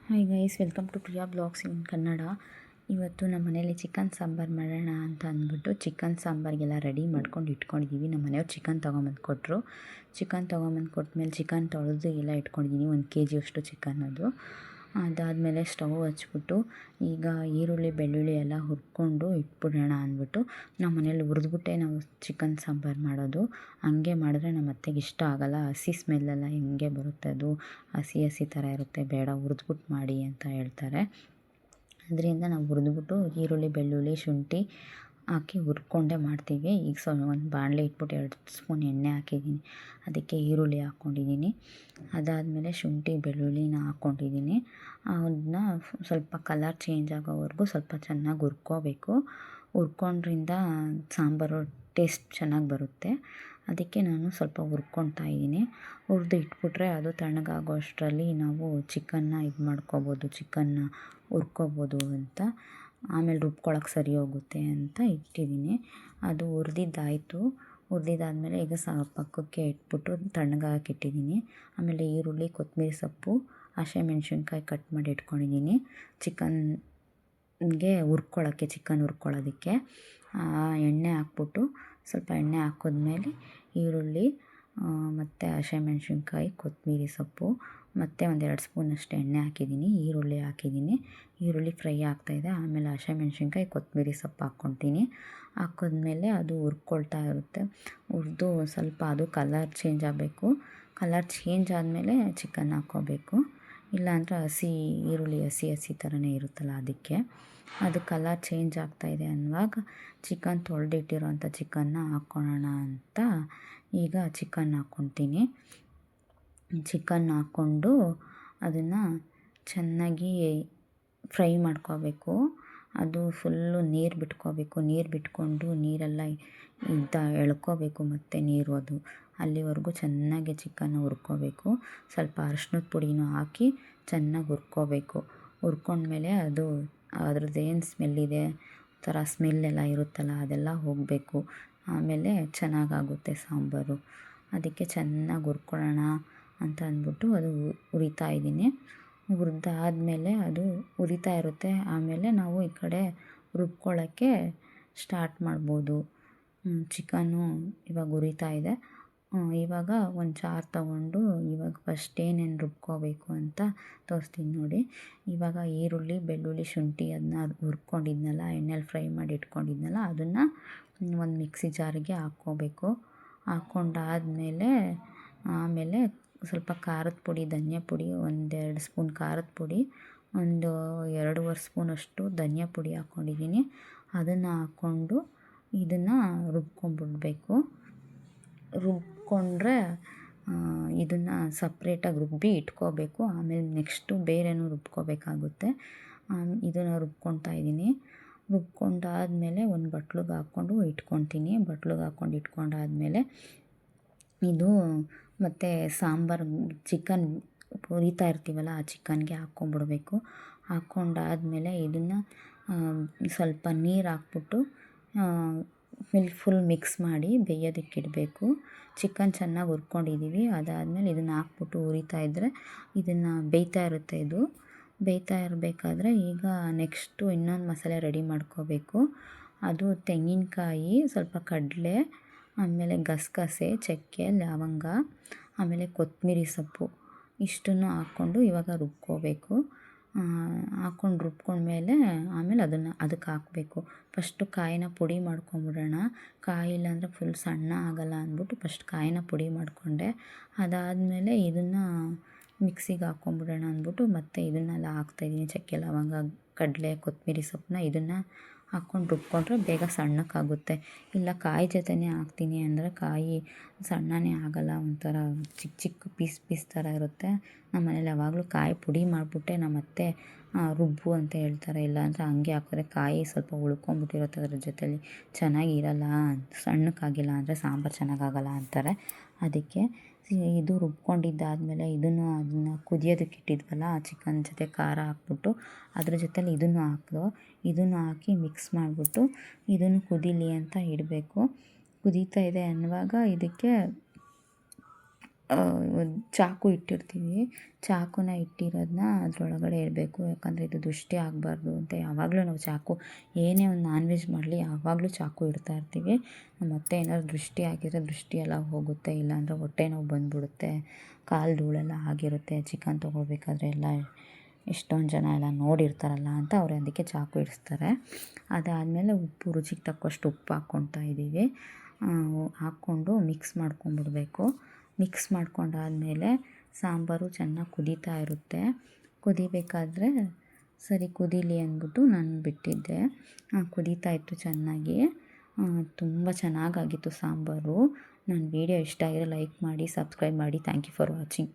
Hi guys, welcome to Priya blogs in Kannada. ಇವತ್ತು ನಮ್ಮ ಮನೇಲಿ ಚಿಕನ್ ಸಾಂಬಾರು ಮಾಡೋಣ ಅಂತ ಅಂದ್ಬಿಟ್ಟು ಚಿಕನ್ ಸಾಂಬಾರಿಗೆಲ್ಲ ರೆಡಿ ಮಾಡ್ಕೊಂಡು ಇಟ್ಕೊಂಡಿದ್ದೀವಿ. ನಮ್ಮ ಮನೆಯವ್ರು ಚಿಕನ್ ತೊಗೊಂಬಂದು ಕೊಟ್ಟರು. ಚಿಕನ್ ತೊಗೊಂಬಂದು ಕೊಟ್ಟಮೇಲೆ ಚಿಕನ್ ತೊಳೆದು ಎಲ್ಲ ಇಟ್ಕೊಂಡಿದ್ದೀನಿ. 1 kg ಅಷ್ಟು ಚಿಕನ್ ಅದು. ಅದಾದಮೇಲೆ ಸ್ಟವ್ ಹಚ್ಬಿಟ್ಟು ಈಗ ಈರುಳ್ಳಿ ಬೆಳ್ಳುಳ್ಳಿ ಎಲ್ಲ ಹುರ್ಕೊಂಡು ಇಟ್ಬಿಡೋಣ ಅಂದ್ಬಿಟ್ಟು ನಮ್ಮ ಮನೇಲಿ ಹುರಿದ್ಬಿಟ್ಟೆ ನಾವು ಚಿಕನ್ ಸಾಂಬಾರು ಮಾಡೋದು. ಹಂಗೆ ಮಾಡಿದ್ರೆ ನಮ್ಮ ಅತ್ತೆಗೆ ಇಷ್ಟ ಆಗೋಲ್ಲ. ಹಸಿ ಸ್ಮೆಲ್ಲೆಲ್ಲ ಹೆಂಗೆ ಬರುತ್ತೆ, ಅದು ಹಸಿ ಹಸಿ ಥರ ಇರುತ್ತೆ, ಬೇಡ ಹುರಿದ್ಬಿಟ್ಟು ಮಾಡಿ ಅಂತ ಹೇಳ್ತಾರೆ. ಅದರಿಂದ ನಾವು ಹುರಿದ್ಬಿಟ್ಟು ಈರುಳ್ಳಿ ಬೆಳ್ಳುಳ್ಳಿ ಶುಂಠಿ ಹಾಕಿ ಹುರ್ಕೊಂಡೇ ಮಾಡ್ತೀವಿ. ಈಗ ಒಂದು ಬಾಣಲೆ ಇಟ್ಬಿಟ್ಟು 2 ಸ್ಪೂನ್ ಎಣ್ಣೆ ಹಾಕಿದ್ದೀನಿ. ಅದಕ್ಕೆ ಈರುಳ್ಳಿ ಹಾಕ್ಕೊಂಡಿದ್ದೀನಿ. ಅದಾದಮೇಲೆ ಶುಂಠಿ ಬೆಳ್ಳುಳ್ಳಿನ ಹಾಕ್ಕೊಂಡಿದ್ದೀನಿ. ಅದನ್ನ ಸ್ವಲ್ಪ ಕಲರ್ ಚೇಂಜ್ ಆಗೋವರೆಗೂ ಸ್ವಲ್ಪ ಚೆನ್ನಾಗಿ ಹುರ್ಕೋಬೇಕು. ಹುರ್ಕೊಂಡ್ರಿಂದ ಸಾಂಬಾರು ಟೇಸ್ಟ್ ಚೆನ್ನಾಗಿ ಬರುತ್ತೆ. ಅದಕ್ಕೆ ನಾನು ಸ್ವಲ್ಪ ಹುರ್ಕೊತಾ ಇದ್ದೀನಿ. ಹುರಿದು ಇಟ್ಬಿಟ್ರೆ ಅದು ತಣ್ಣಗಾಗೋ ಅಷ್ಟರಲ್ಲಿ ನಾವು ಚಿಕನ್ನ ಚಿಕನ್ನ ಹುರ್ಕೋಬೋದು ಅಂತ. ಆಮೇಲೆ ರುಬ್ಕೊಳಕ್ಕೆ ಸರಿ ಹೋಗುತ್ತೆ ಅಂತ ಇಟ್ಟಿದ್ದೀನಿ. ಅದು ಹುರಿದಿದ್ದಾಯಿತು. ಹುರಿದಿದ್ದಾದಮೇಲೆ ಈಗ ಪಕ್ಕಕ್ಕೆ ಇಟ್ಬಿಟ್ಟು ತಣ್ಣಗಾಗಕ್ಕೆ ಇಟ್ಟಿದ್ದೀನಿ. ಆಮೇಲೆ ಈರುಳ್ಳಿ ಕೊತ್ತಂಬರಿ ಸೊಪ್ಪು ಹಸಿಮೆಣ್ಸಿನ್ಕಾಯಿ ಕಟ್ ಮಾಡಿ ಇಟ್ಕೊಂಡಿದ್ದೀನಿ ಚಿಕನ್ಗೆ ಚಿಕನ್ ಹುರ್ಕೊಳ್ಳೋದಕ್ಕೆ. ಎಣ್ಣೆ ಹಾಕ್ಬಿಟ್ಟು ಸ್ವಲ್ಪ ಎಣ್ಣೆ ಹಾಕಿದ್ಮೇಲೆ ಈರುಳ್ಳಿ ಮತ್ತು ಹಸಿಮೆಣ್ಸಿನ್ಕಾಯಿ ಕೊತ್ತಂಬರಿ ಸೊಪ್ಪು ಮತ್ತು 1-2 ಸ್ಪೂನಷ್ಟು ಎಣ್ಣೆ ಹಾಕಿದ್ದೀನಿ. ಈರುಳ್ಳಿ ಹಾಕಿದ್ದೀನಿ. ಈರುಳ್ಳಿ ಫ್ರೈ ಆಗ್ತಾಯಿದೆ. ಆಮೇಲೆ ಹಸಿಮೆಣ್ಸಿನ್ಕಾಯಿ ಕೊತ್ತಂಬರಿ ಸೊಪ್ಪು ಹಾಕ್ಕೊತೀನಿ. ಹಾಕಿದ್ಮೇಲೆ ಅದು ಹುರ್ಕೊಳ್ತಾ ಇರುತ್ತೆ. ಹುರಿದು ಸ್ವಲ್ಪ ಅದು ಕಲರ್ ಚೇಂಜ್ ಆಗಬೇಕು. ಕಲರ್ ಚೇಂಜ್ ಆದಮೇಲೆ ಚಿಕನ್ ಹಾಕ್ಕೋಬೇಕು. ಇಲ್ಲಾಂದರೆ ಈರುಳ್ಳಿ ಹಸಿ ಥರನೇ ಇರುತ್ತಲ್ಲ, ಅದಕ್ಕೆ. ಅದು ಕಲರ್ ಚೇಂಜ್ ಆಗ್ತಾಯಿದೆ ಅನ್ನುವಾಗ ಚಿಕನ್ ತೊಳೆದಿಟ್ಟಿರೋಂಥ ಚಿಕನ್ನ ಹಾಕ್ಕೊಳ್ಳೋಣ ಅಂತ ಈಗ ಚಿಕನ್ ಹಾಕ್ಕೊತೀನಿ. ಚಿಕನ್ ಹಾಕ್ಕೊಂಡು ಅದನ್ನು ಚೆನ್ನಾಗಿ ಫ್ರೈ ಮಾಡ್ಕೋಬೇಕು. ಅದು ಫುಲ್ಲು ನೀರು ಬಿಟ್ಕೋಬೇಕು. ನೀರು ಬಿಟ್ಕೊಂಡು ನೀರೆಲ್ಲ ಎಳ್ಕೋಬೇಕು. ಮತ್ತು ನೀರು ಅದು ಅಲ್ಲಿವರೆಗೂ ಚೆನ್ನಾಗಿ ಚಿಕನ್ನ ಹುರ್ಕೋಬೇಕು. ಸ್ವಲ್ಪ ಅರಶಿನದ ಪುಡಿನೂ ಹಾಕಿ ಚೆನ್ನಾಗಿ ಹುರ್ಕೋಬೇಕು. ಹುರ್ಕೊಂಡ್ಮೇಲೆ ಅದು ಅದ್ರದ್ದೇನು ಸ್ಮೆಲ್ಲಿದೆ, ಒಂಥರ ಸ್ಮೆಲ್ಲೆಲ್ಲ ಇರುತ್ತಲ್ಲ, ಅದೆಲ್ಲ ಹೋಗಬೇಕು. ಆಮೇಲೆ ಚೆನ್ನಾಗಾಗುತ್ತೆ ಸಾಂಬಾರು. ಅದಕ್ಕೆ ಚೆನ್ನಾಗಿ ಹುರ್ಕೊಳ್ಳೋಣ ಅಂತ ಅಂದ್ಬಿಟ್ಟು ಅದು ಹುರಿತಾ ಇದ್ದೀನಿ. ಹುರಿದಾದ್ಮೇಲೆ ಅದು ಉರಿತಾ ಇರುತ್ತೆ. ಆಮೇಲೆ ನಾವು ಈ ಕಡೆ ರುಬ್ಕೊಳ್ಳೋಕ್ಕೆ ಸ್ಟಾರ್ಟ್ ಮಾಡ್ಬೋದು. ಚಿಕನ್ನು ಇವಾಗ ಉರಿತಾ ಇದೆ. ಇವಾಗ ಒಂದು ಜಾರ್ ತಗೊಂಡು ಇವಾಗ ಫಸ್ಟ್ ಏನೇನು ರುಬ್ಕೋಬೇಕು ಅಂತ ತೋರಿಸ್ತೀನಿ ನೋಡಿ. ಇವಾಗ ಈರುಳ್ಳಿ ಬೆಳ್ಳುಳ್ಳಿ ಶುಂಠಿ ಅದನ್ನ ಹುರ್ಕೊಂಡಿದ್ನಲ್ಲ, ಎಣ್ಣೆಲಿ ಫ್ರೈ ಮಾಡಿ ಇಟ್ಕೊಂಡಿದ್ನಲ್ಲ, ಅದನ್ನು ಒಂದು ಮಿಕ್ಸಿ ಜಾರಿಗೆ ಹಾಕ್ಕೋಬೇಕು. ಹಾಕ್ಕೊಂಡಾದ್ಮೇಲೆ ಆಮೇಲೆ ಸ್ವಲ್ಪ ಖಾರದ ಪುಡಿ, ಧನಿಯಾ ಪುಡಿ, 1-2 ಸ್ಪೂನ್ ಖಾರದ ಪುಡಿ, ಒಂದು 2-2.5 ಸ್ಪೂನಷ್ಟು ಧನಿಯಾ ಪುಡಿ ಹಾಕ್ಕೊಂಡಿದ್ದೀನಿ. ಅದನ್ನು ಹಾಕ್ಕೊಂಡು ಇದನ್ನು ರುಬ್ಕೊಂಡ್ಬಿಡ್ಬೇಕು. ರುಬ್ಕೊಂಡ್ರೆ ಇದನ್ನು ಸಪ್ರೇಟಾಗಿ ರುಬ್ಬಿ ಇಟ್ಕೋಬೇಕು. ಆಮೇಲೆ ನೆಕ್ಸ್ಟು ಬೇರೆನೂ ರುಬ್ಕೋಬೇಕಾಗುತ್ತೆ. ಇದನ್ನು ರುಬ್ಕೊತಾ ಇದ್ದೀನಿ. ರುಬ್ಕೊಂಡಾದಮೇಲೆ ಒಂದು ಬಟ್ಲಿಗೆ ಹಾಕ್ಕೊಂಡು ಇಟ್ಕೊತೀನಿ. ಬಟ್ಲಿಗೆ ಹಾಕ್ಕೊಂಡು ಇಟ್ಕೊಂಡಾದಮೇಲೆ ಇದು ಮತ್ತು ಸಾಂಬಾರು ಚಿಕನ್ ಹುರಿತಾ ಇರ್ತೀವಲ್ಲ, ಆ ಚಿಕನ್ಗೆ ಹಾಕ್ಕೊಂಬಿಡ್ಬೇಕು. ಹಾಕ್ಕೊಂಡಾದಮೇಲೆ ಇದನ್ನು ಸ್ವಲ್ಪ ನೀರು ಹಾಕ್ಬಿಟ್ಟು ಫುಲ್ ಮಿಕ್ಸ್ ಮಾಡಿ ಬೇಯೋದಕ್ಕಿಡಬೇಕು. ಚಿಕನ್ ಚೆನ್ನಾಗಿ ಹುರ್ಕೊಂಡಿದ್ದೀವಿ. ಅದಾದಮೇಲೆ ಇದನ್ನು ಹಾಕ್ಬಿಟ್ಟು ಹುರಿತಾ ಇದ್ದರೆ ಇದನ್ನು ಬೇಯ್ತಾ ಇರುತ್ತೆ. ಇದು ಬೇಯ್ತಾ ಇರಬೇಕಾದ್ರೆ ಈಗ ನೆಕ್ಸ್ಟು ಇನ್ನೊಂದು ಮಸಾಲೆ ರೆಡಿ ಮಾಡ್ಕೋಬೇಕು. ಅದು ತೆಂಗಿನಕಾಯಿ, ಸ್ವಲ್ಪ ಕಡಲೆ, ಆಮೇಲೆ ಗಸಗಸೆ, ಚಕ್ಕೆ, ಲವಂಗ, ಆಮೇಲೆ ಕೊತ್ತಂಬರಿ ಸೊಪ್ಪು ಇಷ್ಟನ್ನು ಹಾಕ್ಕೊಂಡು ಇವಾಗ ರುಬ್ಕೋಬೇಕು. ಹಾಕ್ಕೊಂಡು ರುಬ್ಕೊಂಡ್ಮೇಲೆ ಆಮೇಲೆ ಅದಕ್ಕೆ ಹಾಕಬೇಕು. ಫಸ್ಟು ಕಾಯಿನ ಪುಡಿ ಮಾಡ್ಕೊಂಬಿಡೋಣ. ಕಾಯಿ ಇಲ್ಲಾಂದರೆ ಫುಲ್ ಸಣ್ಣ ಆಗೋಲ್ಲ ಅಂದ್ಬಿಟ್ಟು ಫಸ್ಟ್ ಕಾಯಿನ ಪುಡಿ ಮಾಡಿಕೊಂಡೆ. ಅದಾದಮೇಲೆ ಇದನ್ನು ಮಿಕ್ಸಿಗೆ ಹಾಕ್ಕೊಂಬಿಡೋಣ ಅಂದ್ಬಿಟ್ಟು ಮತ್ತೆ ಇದನ್ನೆಲ್ಲ ಹಾಕ್ತಾಯಿದ್ದೀನಿ. ಚಕ್ಕೆ, ಲವಂಗ, ಕಡಲೆ, ಕೊತ್ತಂಬರಿ ಸೊಪ್ಪನ್ನ ಇದನ್ನು ಹಾಕ್ಕೊಂಡು ರುಬ್ಕೊಂಡ್ರೆ ಬೇಗ ಸಣ್ಣಕ್ಕಾಗುತ್ತೆ. ಇಲ್ಲ ಕಾಯಿ ಜೊತೆನೇ ಹಾಕ್ತೀನಿ ಅಂದರೆ ಕಾಯಿ ಸಣ್ಣನೇ ಆಗೋಲ್ಲ, ಒಂಥರ ಚಿಕ್ಕ ಪೀಸ್ ಥರ ಇರುತ್ತೆ. ನಮ್ಮ ಮನೇಲಿ ಯಾವಾಗಲೂ ಕಾಯಿ ಪುಡಿ ಮಾಡಿಬಿಟ್ಟೆ ನಮ್ಮ ಅತ್ತೆ ರುಬ್ಬು ಅಂತ ಹೇಳ್ತಾರೆ. ಇಲ್ಲಾಂದರೆ ಹಂಗೆ ಹಾಕಿದ್ರೆ ಕಾಯಿ ಸ್ವಲ್ಪ ಉಳ್ಕೊಂಬಿಟ್ಟಿರುತ್ತೆ ಅದ್ರ ಜೊತೆಲಿ, ಚೆನ್ನಾಗಿರಲ್ಲ, ಸಣ್ಣಕ್ಕಾಗಿಲ್ಲ ಅಂದರೆ ಸಾಂಬಾರು ಚೆನ್ನಾಗಾಗಲ್ಲ ಅಂತಾರೆ. ಅದಕ್ಕೆ ಇದು ರುಬ್ಕೊಂಡಿದ್ದಾದಮೇಲೆ ಅದನ್ನು ಕುದಿಯೋದಕ್ಕೆ ಇಟ್ಟಿದ್ವಲ್ಲ, ಆ ಚಿಕನ್ ಜೊತೆ ಖಾರ ಹಾಕ್ಬಿಟ್ಟು ಅದ್ರ ಜೊತೆಲಿ ಇದನ್ನು ಹಾಕಿ ಮಿಕ್ಸ್ ಮಾಡಿಬಿಟ್ಟು ಇದನ್ನು ಕುದೀಲಿ ಅಂತ ಇಡಬೇಕು. ಕುದೀತಾ ಇದೆ ಅನ್ನುವಾಗ ಇದಕ್ಕೆ ಚಾಕು ಇಟ್ಟಿರ್ತೀವಿ, ಚಾಕುನ ಇಟ್ಟಿರೋದನ್ನ ಅದರೊಳಗಡೆ ಇಡಬೇಕು. ಯಾಕಂದರೆ ಇದು ದೃಷ್ಟಿ ಆಗಬಾರ್ದು ಅಂತ ಯಾವಾಗಲೂ ನಾವು ಚಾಕು ಏನೇ ಒಂದು ನಾನ್ ವೆಜ್ ಮಾಡಲಿ ಯಾವಾಗಲೂ ಚಾಕು ಇಡ್ತಾ ಇರ್ತೀವಿ. ಮತ್ತು ಏನಾದ್ರು ದೃಷ್ಟಿ ಆಗಿದ್ರೆ ದೃಷ್ಟಿ ಎಲ್ಲ ಹೋಗುತ್ತೆ, ಇಲ್ಲಾಂದರೆ ಹೊಟ್ಟೆ ನೋವು ಬಂದುಬಿಡುತ್ತೆ, ಕಾಲು ಧೂಳೆಲ್ಲ ಆಗಿರುತ್ತೆ ಚಿಕನ್ ತೊಗೊಳ್ಬೇಕಾದ್ರೆ ಎಲ್ಲ. ಎಷ್ಟೊಂದು ಜನ ಎಲ್ಲ ನೋಡಿರ್ತಾರಲ್ಲ ಅಂತ ಅವ್ರು ಅದಕ್ಕೆ ಚಾಕು ಇಡಿಸ್ತಾರೆ. ಅದಾದಮೇಲೆ ಉಪ್ಪು ರುಚಿಗೆ ತಕ್ಕಷ್ಟು ಉಪ್ಪು ಹಾಕ್ಕೊಳ್ತಾ ಇದ್ದೀವಿ. ಹಾಕ್ಕೊಂಡು ಮಿಕ್ಸ್ ಮಾಡ್ಕೊಂಬಿಡಬೇಕು. ಮಿಕ್ಸ್ ಮಾಡ್ಕೊಂಡಾದಮೇಲೆ ಸಾಂಬಾರು ಚೆನ್ನಾಗಿ ಕುದೀತಾ ಇರುತ್ತೆ. ಕುದಿಬೇಕಾದ್ರೆ ಸರಿ ಕುದೀಲಿ ಅಂದ್ಬಿಟ್ಟು ನಾನು ಬಿಟ್ಟಿದ್ದೆ. ಕುದೀತಾ ಇತ್ತು ಚೆನ್ನಾಗಿ, ತುಂಬ ಚೆನ್ನಾಗಾಗಿತ್ತು ಸಾಂಬಾರು. ನನ್ನ ವೀಡಿಯೋ ಇಷ್ಟ ಆಗಿದ್ರೆ ಲೈಕ್ ಮಾಡಿ, ಸಬ್ಸ್ಕ್ರೈಬ್ ಮಾಡಿ. Thank you for watching.